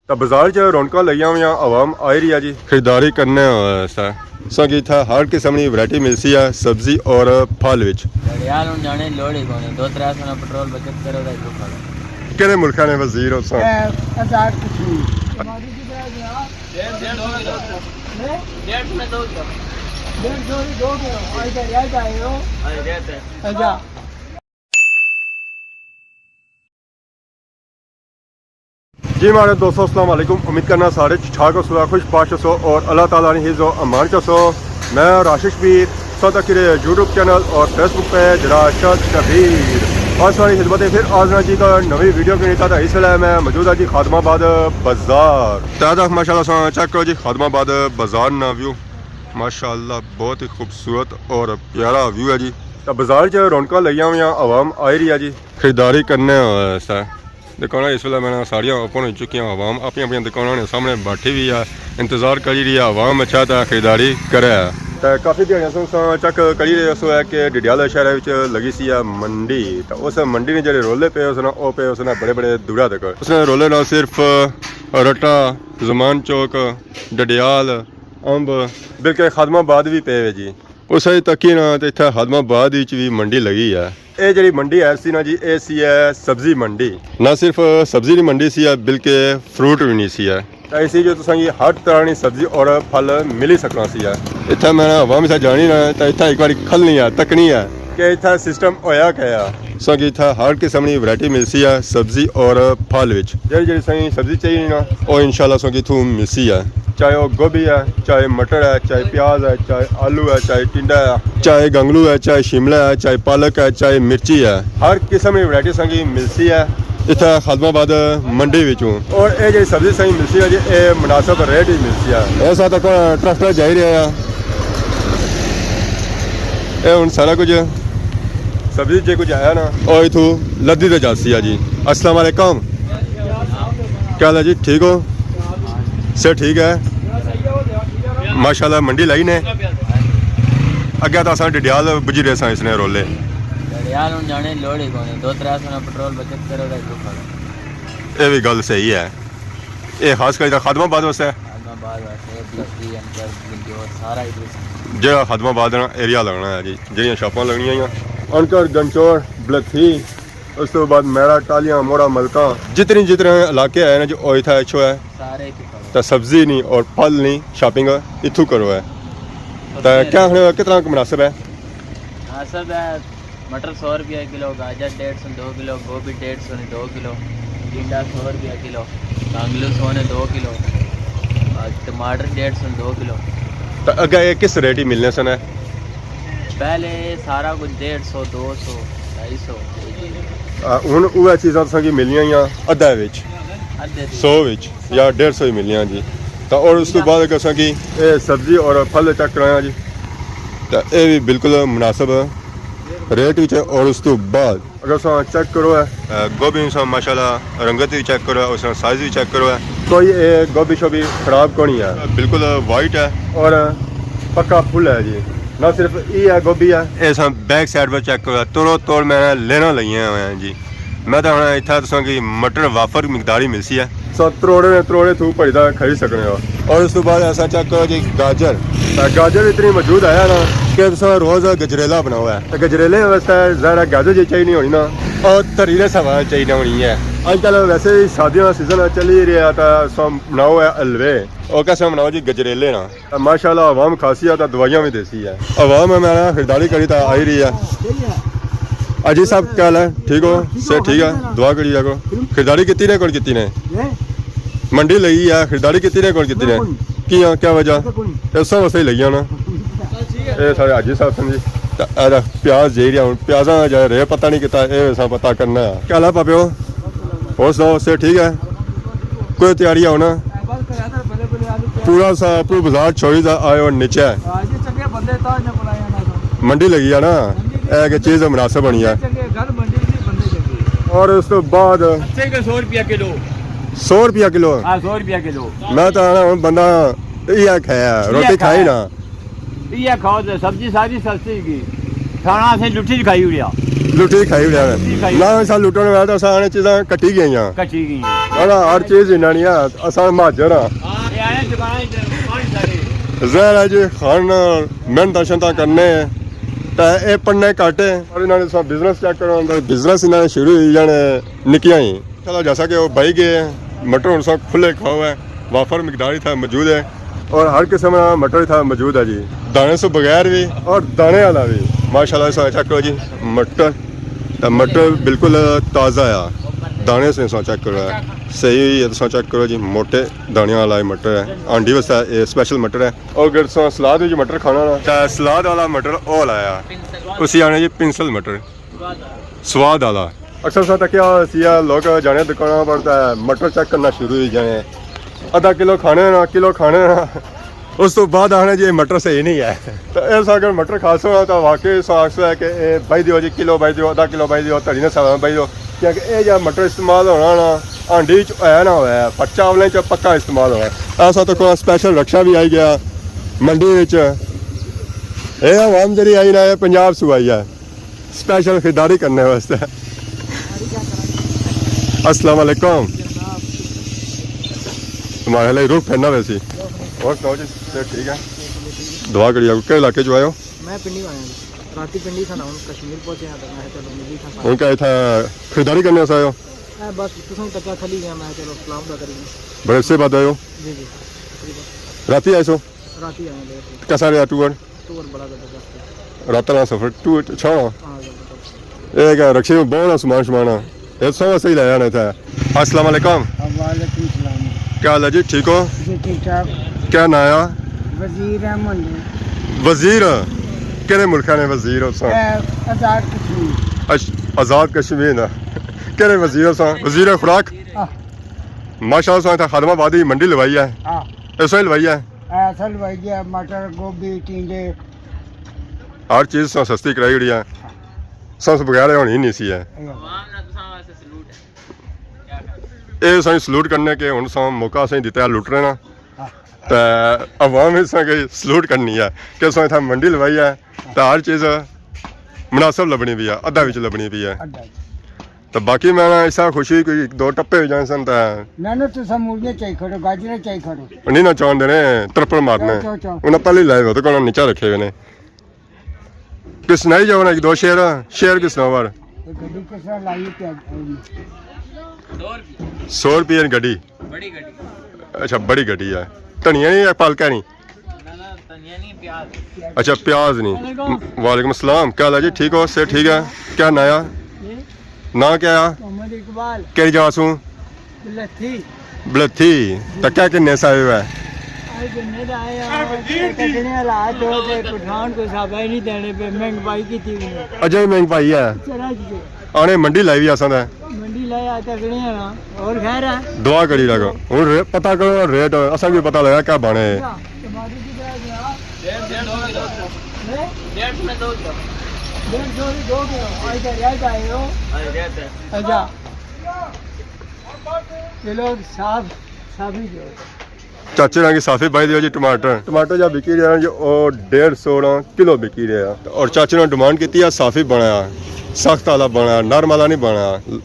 तो बाजार च रौनक लगिया हुई आवाम आई रही है जी खरीदारी करने संगी था हर किस्म की वैरायटी मिलती है सब्जी और फल विच जाने लोड़ ही कोनी 2-300 पेट्रोल बचत करो दा दुखा केड़े मुल्क ने वजीर हो सा जी हमारे दोस्तों अस्सलाम वालेकुम। उम्मीद करना सारे ठाक हो खुश पाश हो और अल्लाह ताला ने हिज़्ज़ो अमान चो। मैं और आशीष बीर सदा किरे यूट्यूब चैनल और फेसबुक पे जराशत कबीर और सारी खिदमत फिर आज जी का नवी वीडियो के नीता था। इसलिए मैं मौजूद है जी खादमाबाद बाजार ताजा माशाल्लाह चेक करो जी खादमाबाद बाजार ना व्यू माशाल्लाह बहुत ही खूबसूरत और प्यारा व्यू है जी। तो बाजार च रौनक लगिया हुई आवाम आई रही है जी खरीदारी करने दुकाना इस वेले मैंने सारिया ओपन हो चुकी आवाम अपनी अपनी दुकानों ने सामने बैठी हुई है इंतजार करी रही है आवाम अच्छा तो खरीदारी करे तो काफ़ी दिहाड़ियां चेक करी रहे सो है कि डडियाला शहर लगी सी मंडी। तो उस मंडी ने जो रोले पे उसने वो पे उसने बड़े बड़े दूरा तक उसने रोले ना सिर्फ रट्टा जमान चौक डडियाल अंब बिल्कुल खादमाबाद भी पे जी उस तकी ना तो इतना खादमाबाद भी मंडी लगी है। ये जी मंडी है सी ना जी ये सी है सब्जी मंडी ना सिर्फ सब्जी की मंडी सी है बल्कि फ्रूट भी नहीं सी है ऐसी जो तुम हर तरह की सब्जी और फल मिल ही सकना सी है। इतना मैं हवा में जानी ना तो इतना एक बार खलनी है तकनी है कि इतना सिस्टम होया क्या संगी इतना हर किस्म की वैरायटी मिलती है सब्जी और फल विच जी सब्जी चाहिए ना वो इंशाल्लाह संगी इतों मिलती है चाहे वो गोभी है चाहे मटर है चाहे प्याज है चाहे आलू है चाहे टिंडा है चाहे गंगलू है चाहे शिमला है चाहे पालक है चाहे मिर्ची है हर किस्म की वैरायटी संगी मिलती है इतना खादमाबाद मंडी विचों। और ये जी सब्जी सही मिलती है जी ये मुनासिब रेट ही मिलती है। ऐसा तक ट्रैक्टर जा ही रहा है ये हूँ सारा कुछ सब्जी जो कुछ आया ना और इतों लद्दी तो जाती है जी। अस्सलाम वालेकुम क्या हाल है जी ठीक हो सर ठीक है माशाल्लाह मंडी लाई ने अगे तो असा डडियाल बुझी रहे इसने रोले जाने लोड़ ही कोनी 2-300 पेट्रोल बचत करो दा दुखा ये भी गल सही है ये खास कर खादमाबाद वास्ते जो खादमाबाद एरिया लगना है जी जी शॉपां लगनिया अनकर गंचौर बलथी उस तो बाद मैरा टालियां मोड़ा मलका जितने इलाके है ना जो ओइथा अच्छो है सारे तो सब्जी नहीं और फल नहीं शॉपिंग इतू करो है तो क्या कितना मुनासिब है मुनासिब है मटर 100 रुपया किलो गाजर 150 2 किलो गोभी 150 2 किलो टिंडा 100 रुपया किलो कांगलू 100 ने 2 किलो टमाटर 150 2 किलो। तो अगर ये किस रेट ही मिलने सन है पहले सारा कुछ 150 200 250 हूँ वह चीज़ा तुसें मिलियां अद्धा विच 100 विच या 150 ही मिलियां जी। तो और उस तो बाद अगर कि सब्जी और फल चेक कराया जी तो ये भी बिल्कुल मुनासिब रेट भी और उस तो बाद अगर चेक करो है गोभी माशाल्लाह रंगत भी चेक करो है उस साइज भी चेक करो है कोई गोभी शोभी खराब को नहीं है बिल्कुल वाइट है और पक्का फुल है जी। ना सिर्फ ये है गोभी है ये बैक साइड पर चेक करो तोड़ो तोड़ मैंने लेना लगे हुए हैं जी। मैं तो हाँ इतना तुसा कि मटर वाफर मिकदार ही मिलती है त्रोड़े थू भरी खरीद सकते हो। और उस तो बाद ऐसा चेक करो जी गाजर इतनी मौजूद है ना कि रोज़ गजरेला बना हुआ है। गजरेले वास्ते ज़्यादा गाजर जी चाहिए होनी ना और तरीले सवा चाहिए होनी है। आजकल वैसे ही शादियों का सीजन चली रहा था बनाओ है हलवे और कैसे बनाओ जी गजरेले ना माशाल्लाह आवाम खासी है तो दवाइयाँ भी देसी है आवाम में मैंने खरीदारी करी तो आई रही है। अजी साहब क्या हाल है ठीक हो सर ठीक है दुआ करी जाको खरीदारी कितनी ने कौन कितनी ने मंडी लगी है खरीदारी कितनी ने कौन कितनी ने किया क्या वजह इस वास्ते ही लगी ना ये सारे अजी साहब सन जी प्याज जी रहा हूँ प्याजा रे पता नहीं किता ये पता करना है क्या हाल है पापे हो सुनाओ सर ठीक है कोई तैयारी आओ ना पूरा बाजार छोड़ी आयो नीचे मंडी लगी है ना एक चीज़ मुनासिब बनी है। और उस तो बाद 100 रुपया किलो 100 रुपया किलो 100 रुपया किलो मैं तो बंदा ये खाया रोटी खाई ना ये खाओ तो सब्जी सारी सस्ती की खाना से लुट्ठी खाई उड़िया लुटी खाई उड़िया ना असां लुटण वाला तो असां चीज़ां कटी गई कच्ची गई ना हर चीज़ इन्ना नहीं है असां महाजर हाँ ये आए दुकान पानी सारे ज़हर है जी खान मेहनत शनता करने तो ये पढ़ने घट है और इन्होंने बिजनेस चेक करो बिजनेस इन्होंने शुरू हो जाने निकिया ही चलो जैसा कि वो बही गए मटर और सब खुले खाओ है वाफर मकदार था मौजूद है और हर किस्म का मटर था मौजूद है जी दाने से बगैर भी और दाने वाला भी माशाल्लाह से चेक करो जी मटर तो मटर बिल्कुल ताज़ा है दाने से चेक करो है सही है तो चेक करो जी मोटे दाने वाला मटर है आंडी वास्ते स्पेशल मटर है और अगर सलाद में जो मटर खाना ना चाहे सलाद वाला मटर वो लाया उसी आने जी पिंसल मटर स्वाद वाला अक्सर साथ क्या सिया लोग जाने दुकानों पर मटर चेक करना शुरू हो जाए आधा किलो खाने ना उस तो बाद आने जी मटर सही नहीं है तो इस अगर मटर खा सो तो वाकई आखसो है कि बही दियो जी किलो बही दियो आधा किलो बही दियो धड़ी ने साल बही दियो क्योंकि ये जो मटर इस्तेमाल होना ना हांडी च है ना होया पर चावलें च पक्का इस्तेमाल होया ऐसा तो कोई स्पेशल रक्षा भी आई गया मंडी विच ये आवाम जी आई ना पंजाब सू आई है स्पेशल खरीदारी करने वास्ते अस्सलाम वालेकुम तुम्हारे लिए रुक फिरना वैसी और सुनाओ जी ठीक है दुआ करिए किस इलाके जो आयो मैं पिंडी आया हूं राती पिंडी था ना कश्मीर पहुंचे यहां तक मैं चलो मिली था उनका इतना खरीदारी करने से आयो मैं बस तुम तक थली गया मैं चलो सलाम दा करी बड़े से बाद आयो जी जी राती आए सो राती आए लेट कैसा रहा टूर टूर बड़ा जबरदस्त रात का सफर टूर अच्छा हां जबरदस्त ये क्या रक्षे में बहुत सामान समाना ये सब सही लाया ना था अस्सलाम वालेकुम वालेकुम सलाम क्या हाल है जी ठीक हो जी ठीक ठाक क्या नाया वजीर अहमद वजीर केड़े मुल्क ने वजीर हो सा आजाद कश्मीर आजाद कश्मीर ना केड़े वजीर सा वजीर खुराक माशाल्लाह सा खादमाबादी मंडी लवाई है हां ऐसा ही लवाई है असल भैया मटर गोभी टिंडे हर चीज सा सस्ती कराई हुई है सब बगैर होनी ही नहीं सी है आवाम ना तुसां वास्ते सलूट है क्या ये सही सलूट करने के हुन सा मौका सही दिता है लुट रहे ना तो अवाम इस सलूट करनी है कि सो इतना मंडी लवाई है तो हर चीज़ मुनासिब लभनी भी है अद्धा विच लभनी भी है तो बाकी मैं ऐसा खुशी कोई दो टप्पे हो जाए सन तो ना ना तुसा मूलियां चाहिए खड़ो गाजर चाहिए खड़ो नहीं ना चाहते ने तरपड़ मारने उन्हें पहले लाए हो तो कौन नीचा रखे हुए ने किस नहीं जाओ ना दो शेर किस नाम पर गड्डी के साथ लाई क्या 100 रुपये 100 रुपये गड्डी बड़ी गड्डी अच्छा बड़ी गड्डी है धनिया नहीं है पालका नहीं ना ना धनिया नहीं प्याज अच्छा प्याज नहीं वालेकुम अस्सलाम क्या हाल है जी ठीक हो से ठीक है क्या नया ना क्या मोहम्मद इकबाल केरी जासू लथी बलथी तो क्या किन्ने साए हुआ है आज ने आया कटने हालात हो गए पठान को साबाई नहीं देने पे महंगाई की थी अजय महंग भाई है चला जी आने मंडी लाई भी आसा है मंडी लाया तकड़े ना और खैर है दुआ करी लगो हूँ पता करो रेट असा भी पता लगा क्या बने टमाटर की तरह गया 150 में 2 किलो 150 2 किलो आज का रेट आए हो अरे रेट है अच्छा किलो साफ साफ ही दो चाचे रंग साफे भाई दियो जी टमाटर जब बिकी रहा जी और 150 किलो बिकी रहा और चाचे ने डिमांड की है साफी बनाया सख्त वाला बनाया नरम वाला नहीं बनाया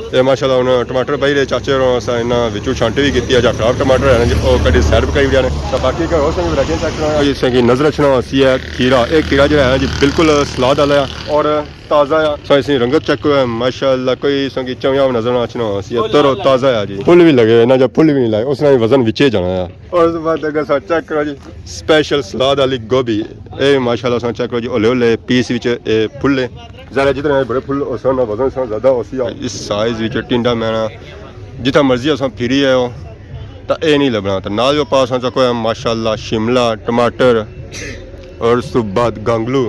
ये माशाल्लाह उन्हें टमाटर पाई रहे चाचे और इन्होंने विचू छांटी भी की जा खराब टमाटर है जी और कभी सैर पकाई हुई तो बाकी का हो सकता है जिससे नजर रखना सी है खीरा एक खीरा जो है जी बिल्कुल सलाद वाला है और ताज़ा है सो इसी रंगत चेक है माशाल्लाह कोई संगी चौया नजर आना सी तरो ताज़ा है जी फुल भी लगे ना जब फुल भी नहीं लाए उसने वजन विचे जाना है और उसके बाद अगर सा चेक करो जी स्पेशल सलाद वाली गोभी ये माशाल्लाह सा चेक करो जी ओले ओले पीस विच फुल ज़्यादा जितने बड़े फुल उस वजन से ज़्यादा उसी इस साइज़ विच टिंडा मैना जितना मर्जी अस फिरी है तो ये नहीं लभना तो नाल जो पास कोई माशाल्लाह शिमला टमाटर और उस बाद गांगलू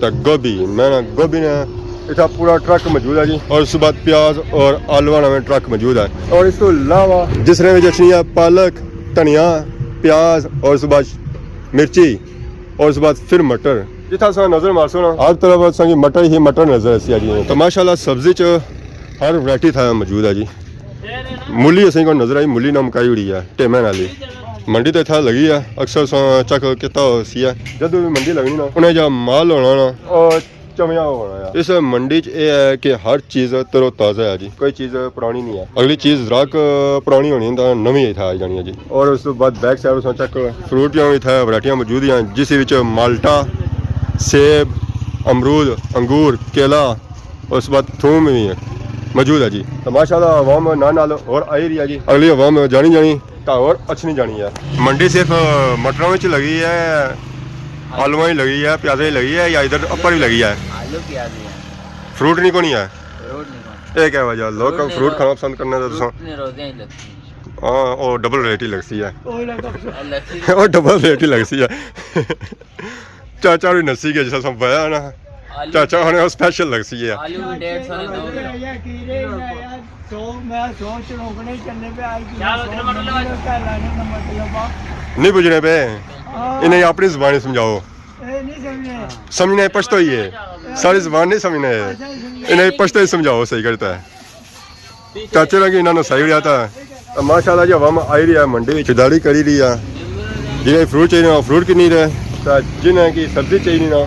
तो गोभी मैंने गोभी ने इतना पूरा ट्रक मौजूद है जी और उसके बाद प्याज और आलू में ट्रक मौजूद है और इसके अलावा जिसने भी जचनी है पालक धनिया प्याज और उसके बाद मिर्ची और उसके बाद फिर मटर जितना सा नजर मारसो ना हर तरफ संगी मटर ही मटर नजर ऐसी जी तो माशाल्लाह सब्जी च हर वैरायटी था मौजूद है जी मूली असें को नजर आई मूली ना मकाई हुई है टेमे नाली मंडी तो इतना लगी है अक्सर चक किता सी है जब भी मंडी लगनी ना उन्हें जब माल होना ना और ਚਮਿਆ ਹੋਣਾ ਆ। ਇਸ ਮੰਡੀ 'ਚ ਇਹ ਹੈ ਕਿ ਹਰ ਚੀਜ਼ ਤਰੋ ਤਾਜ਼ਾ ਹੈ ਜੀ, ਕੋਈ ਚੀਜ਼ ਪੁਰਾਣੀ ਨਹੀਂ ਹੈ। ਅਗਲੀ ਚੀਜ਼ ਰਾਕ ਪੁਰਾਣੀ ਹੋਣੀ ਤਾਂ ਨਵੀਂ ਇੱਥੇ ਆ ਜਾਣੀ ਹੈ ਜੀ। ਔਰ ਉਸ ਤੋਂ ਬਾਅਦ ਬੈਕ ਸਾਈਡ ਤੋਂ ਚੈੱਕ ਫਰੂਟ ਦੀਆਂ ਵੀ ਇੱਥੇ ਵੈਰਾਈਟੀਆਂ ਮੌਜੂਦ ਹਨ, ਜਿਸ ਵਿੱਚ ਮਾਲਟਾ, ਸੇਬ, ਅਮਰੂਦ, ਅੰਗੂਰ, ਕੇਲਾ, ਉਸ ਤੋਂ ਬਾਅਦ ਥੂਮ ਵੀ ਹੈ मौजूद है जी। तो माशाल्लाह अवाम नाल और आई रही है जी। अगली अवाम जानी जानी तो और अच्छी नहीं जानी है। मंडी सिर्फ मटरों में लगी है, आलुओं ही लगी है, प्याज़ें ही लगी है, या इधर अपर भी लगी है? आलू प्याज है, फ्रूट नहीं कोनी है? फ्रूट नहीं कौन ये क्या वजह लोग फ्रूट खाना पसंद करने तो फ्रूट रोज़े ही लगती है। हाँ और डबल रेट ही लगती है लस्सी और डबल रेट ही लगती है। चाचा भी नस्सी के जैसा सब पाया ना, चाचा होने स्पेशल लगती है। आलू भी 150 ने 2 किलो। मैं सोच रोकने चलने पे आई मतलब नहीं बुझने पे इन्हें अपनी जुबानी समझाओ। नहीं समझे समझने पछतो ही है, सारी जुबान नहीं समझने, इन्हें पछतो ही समझाओ सही करता है। चाचे लगे इन्होंने सही आता है। माशाल्लाह जी अवाम आई रही है मंडी खरीदारी करी रही है। जिन्हें फ्रूट चाहिए फ्रूट की नहीं रहे, जिन्हें की सब्जी चाहिए ना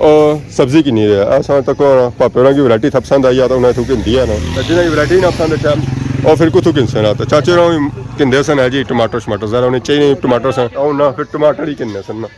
और सब्जी की नहीं रहे। असां तक भापे की वैरायटी था पसंद आई तो उन्हें थू किंदी है ना, जिन्हें वैरायटी ना पसंद अच्छा और फिर कुछ किनसे ना तो चाचे किंदे सन है जी टमाटर शमाटर ज़रा उन्हें चाहिए टमाटर सन और ना फिर टमाटर ही किन्ने सन ना।